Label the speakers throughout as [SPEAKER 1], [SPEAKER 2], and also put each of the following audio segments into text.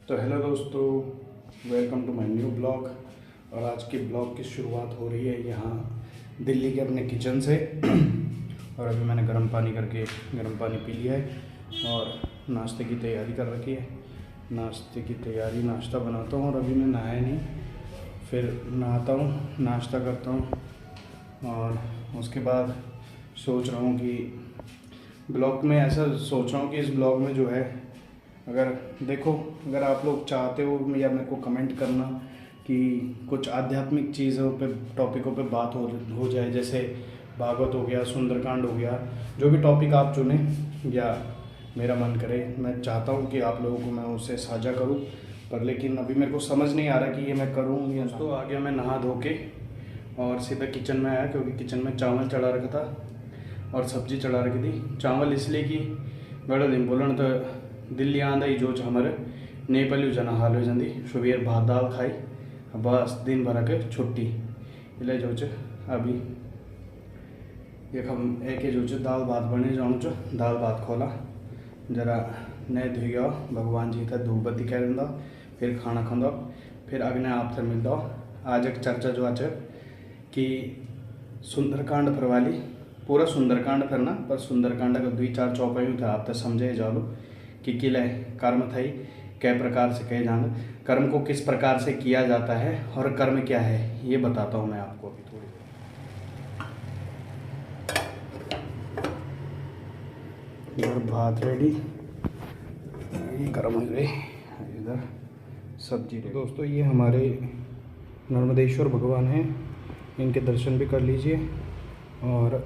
[SPEAKER 1] तो हेलो दोस्तों, welcome to my new blog. और आज के ब्लॉग की शुरुआत हो रही है यहाँ दिल्ली के अपने किचन से। और अभी मैंने गर्म पानी पी लिया है और नाश्ते की तैयारी कर रखी है। नाश्ता बनाता हूँ। और अभी मैं नहाया नहीं, फिर नहाता हूँ, नाश्ता करता हूँ और उसके बाद सोच रहा हूँ कि ब्लॉग में ऐसा सोच रहा हूँ कि इस ब्लॉग में जो है अगर आप लोग चाहते हो या मेरे को कमेंट करना कि कुछ आध्यात्मिक चीज़ों पे, टॉपिकों पे बात हो जाए, जैसे भागवत हो गया, सुंदरकांड हो गया, जो भी टॉपिक आप चुने या मेरा मन करे, मैं चाहता हूँ कि आप लोगों को मैं उससे साझा करूँ। पर लेकिन अभी मेरे को समझ नहीं आ रहा कि ये मैं करूँ या तो। आ गया मैं नहा धो के और सीधा किचन में आया, क्योंकि किचन में चावल चढ़ा रखा था और सब्जी चढ़ा रखी थी। चावल इसलिए कि बड़ा दिन बोलन तो दिल्ली आंदा ही जो हमारे नेपाली जना हाल हो जाती, सुबह भात दाल खाई, बस दिन भर के छुट्टी इले जो अभी एक हम एक जो दाल भात बने जाऊँ दाल भात खोला, जरा नए धुई गया, भगवान जी था धूप बत्ती कह दिंदा, फिर खाना खांदा, फिर अगने आप से मिलता। आज एक चर्चा जो आज कि सुंदरकांड पर वाली पूरा सुंदरकांड करना, पर सुंदरकांड का 2-4 चौपाई था आप तक समझे जालो कि किले कर्म थई कै प्रकार से कहे जाना, कर्म को किस प्रकार से किया जाता है और कर्म क्या है ये बताता हूँ मैं आपको अभी थोड़ी देर। इधर भात रेडी, ये गर्म हो गई, इधर सब्जी रेडी। दोस्तों ये हमारे नर्मदेश्वर भगवान हैं, इनके दर्शन भी कर लीजिए। और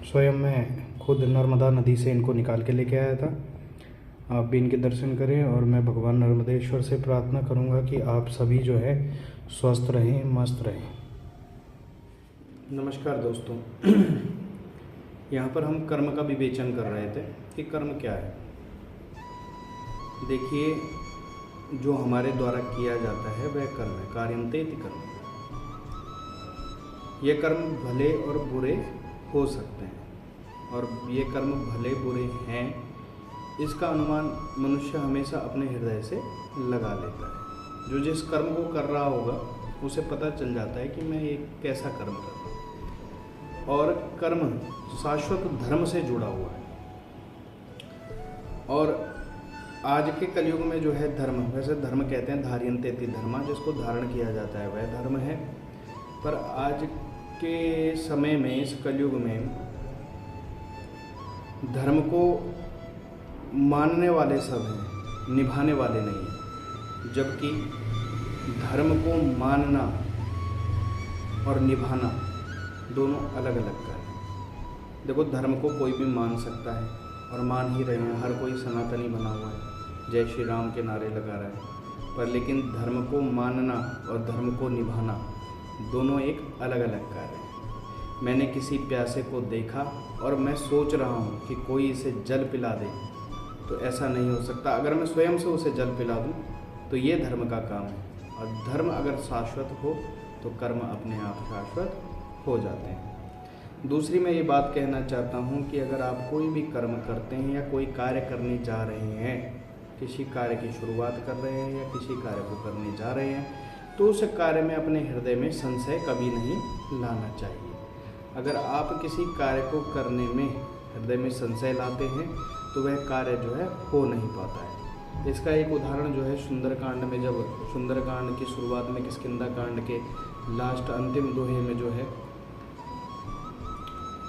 [SPEAKER 1] स्वयं मैं खुद नर्मदा नदी से इनको निकाल के लेके आया था, आप भी इनके दर्शन करें। और मैं भगवान नर्मदेश्वर से प्रार्थना करूंगा कि आप सभी जो है स्वस्थ रहें, मस्त रहें। नमस्कार दोस्तों, यहाँ पर हम कर्म का विवेचन कर रहे थे कि कर्म क्या है। देखिए, जो हमारे द्वारा किया जाता है वह कर्म है, कार्यन्ते इति कर्म। ये कर्म भले और बुरे हो सकते हैं, और ये कर्म भले बुरे हैं इसका अनुमान मनुष्य हमेशा अपने हृदय से लगा लेता है। जो जिस कर्म को कर रहा होगा उसे पता चल जाता है कि मैं एक कैसा कर्म कर रहा हूँ। और कर्म शाश्वत धर्म से जुड़ा हुआ है। और आज के कलयुग में जो है धर्म, वैसे धर्म कहते हैं धार्यन्ते इति धर्मा, जिसको धारण किया जाता है वह धर्म है। पर आज के समय में, इस कलयुग में धर्म को मानने वाले सब हैं, निभाने वाले नहीं हैं। जबकि धर्म को मानना और निभाना दोनों अलग अलग का है। देखो, धर्म को कोई भी मान सकता है और मान ही रहे हैं, हर कोई सनातनी बना हुआ है, जय श्री राम के नारे लगा रहा है। पर लेकिन धर्म को मानना और धर्म को निभाना दोनों एक अलग अलग कार्य है। मैंने किसी प्यासे को देखा और मैं सोच रहा हूँ कि कोई इसे जल पिला दे, तो ऐसा नहीं हो सकता। अगर मैं स्वयं से उसे जल पिला दूं तो ये धर्म का काम है। और धर्म अगर शाश्वत हो तो कर्म अपने आप शाश्वत हो जाते हैं। दूसरी मैं ये बात कहना चाहता हूँ कि अगर आप कोई भी कर्म करते हैं या कोई कार्य करने जा रहे हैं, किसी कार्य की शुरुआत कर रहे हैं या किसी कार्य को करने जा रहे हैं, तो उस कार्य में अपने हृदय में संशय कभी नहीं लाना चाहिए। अगर आप किसी कार्य को करने में हृदय में संशय लाते हैं तो वह कार्य जो है हो नहीं पाता है। इसका एक उदाहरण जो है सुंदरकांड में, जब सुंदरकांड की शुरुआत में किष्किंधा कांड के लास्ट अंतिम दोहे में जो है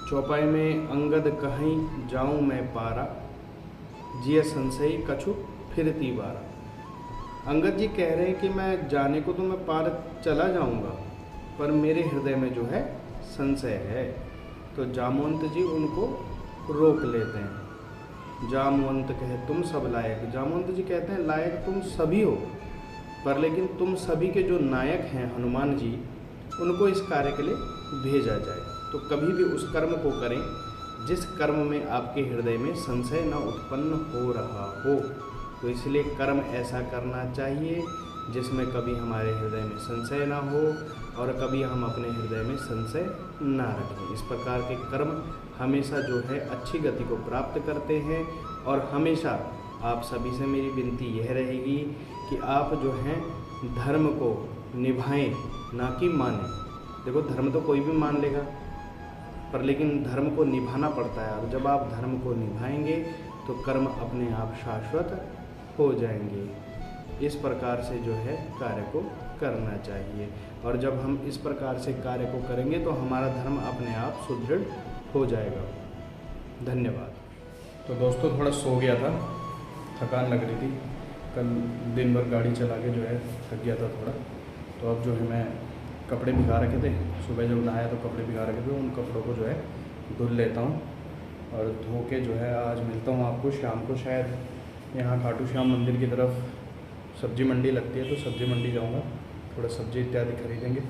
[SPEAKER 1] चौपाई में, अंगद कहीं जाऊं मैं पारा, जिय संशयी कछु फिरती बारा। अंगद जी कह रहे हैं कि मैं जाने को तो मैं पार चला जाऊंगा, पर मेरे हृदय में जो है संशय है। तो जामवंत जी उनको रोक लेते हैं। जामवंत कहे तुम सब लायक। जामवंत जी कहते हैं लायक तुम सभी हो, पर लेकिन तुम सभी के जो नायक हैं हनुमान जी, उनको इस कार्य के लिए भेजा जाए। तो कभी भी उस कर्म को करें जिस कर्म में आपके हृदय में संशय न उत्पन्न हो रहा हो। तो इसलिए कर्म ऐसा करना चाहिए जिसमें कभी हमारे हृदय में संशय ना हो और कभी हम अपने हृदय में संशय ना रखें। इस प्रकार के कर्म हमेशा जो है अच्छी गति को प्राप्त करते हैं। और हमेशा आप सभी से मेरी विनती यह रहेगी कि आप जो हैं धर्म को निभाएं, ना कि मानें। देखो, धर्म तो कोई भी मान लेगा, पर लेकिन धर्म को निभाना पड़ता है, और जब आप धर्म को निभाएंगे तो कर्म अपने आप शाश्वत हो जाएंगे। इस प्रकार से जो है कार्य को करना चाहिए, और जब हम इस प्रकार से कार्य को करेंगे तो हमारा धर्म अपने आप सुदृढ़ हो जाएगा। धन्यवाद। तो दोस्तों, थोड़ा सो गया था, थकान लग रही थी, कल दिन भर गाड़ी चला के जो है थक गया था थोड़ा। तो अब जो है मैं कपड़े भिगा रखे थे, सुबह जब नहाया तो कपड़े भिगा रखे थे, उन कपड़ों को जो है धुल लेता हूँ, और धो के जो है आज मिलता हूँ आपको शाम को। शायद यहाँ खाटू श्याम मंदिर की तरफ सब्ज़ी मंडी लगती है, तो सब्ज़ी मंडी जाऊँगा, थोड़ा सब्ज़ी इत्यादि खरीदेंगे,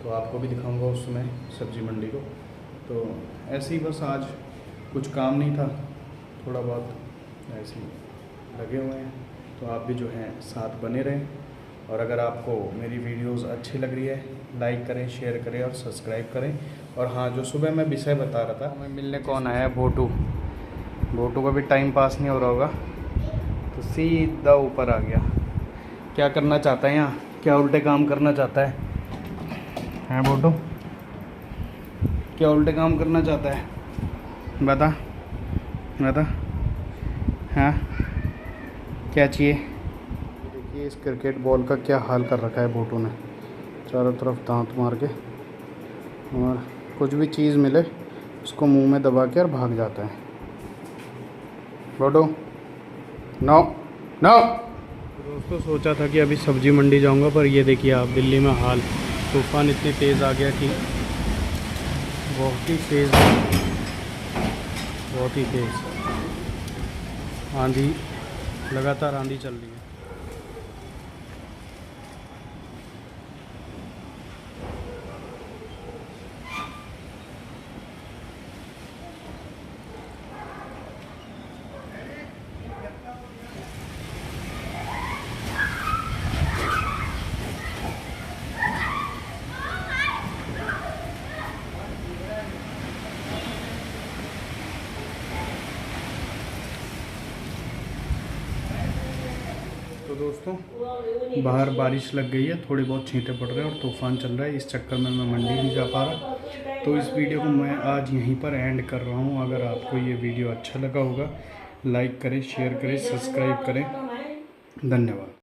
[SPEAKER 1] तो आपको भी दिखाऊँगा उस समय सब्ज़ी मंडी को। तो ऐसे ही बस आज कुछ काम नहीं था, थोड़ा बहुत ऐसे ही लगे हुए हैं, तो आप भी जो हैं साथ बने रहें। और अगर आपको मेरी वीडियोस अच्छी लग रही है, लाइक करें, शेयर करें और सब्सक्राइब करें। और हाँ, जो सुबह मैं विषय बता रहा था, मैं मिलने कौन आया है, भोटू। भोटू का भी टाइम पास नहीं हो रहा होगा, तो सीधा ऊपर आ गया। क्या करना चाहता है यहाँ, क्या उल्टे काम करना चाहता है? हैं भोटू, क्या उल्टे काम करना चाहता है? बता बता, हाँ क्या चाहिए? देखिए इस क्रिकेट बॉल का क्या हाल कर रखा है भोटू ने, चारों तरफ दांत मार के, और कुछ भी चीज़ मिले उसको मुंह में दबा के और भाग जाता है। भोटू, नो नो। दोस्तों, सोचा था कि अभी सब्ज़ी मंडी जाऊंगा, पर ये देखिए आप, दिल्ली में हाल, तूफ़ान इतनी तेज़ आ गया कि बहुत ही तेज़, बहुत ही तेज़ आंधी, लगातार आंधी चल रही है। तो दोस्तों, बाहर बारिश लग गई है, थोड़ी बहुत छींटे पड़ रहे हैं और तूफ़ान चल रहा है, इस चक्कर में मैं मंडी नहीं जा पा रहा। तो इस वीडियो को मैं आज यहीं पर एंड कर रहा हूँ। अगर आपको ये वीडियो अच्छा लगा होगा, लाइक करें, शेयर करें, सब्सक्राइब करें। धन्यवाद।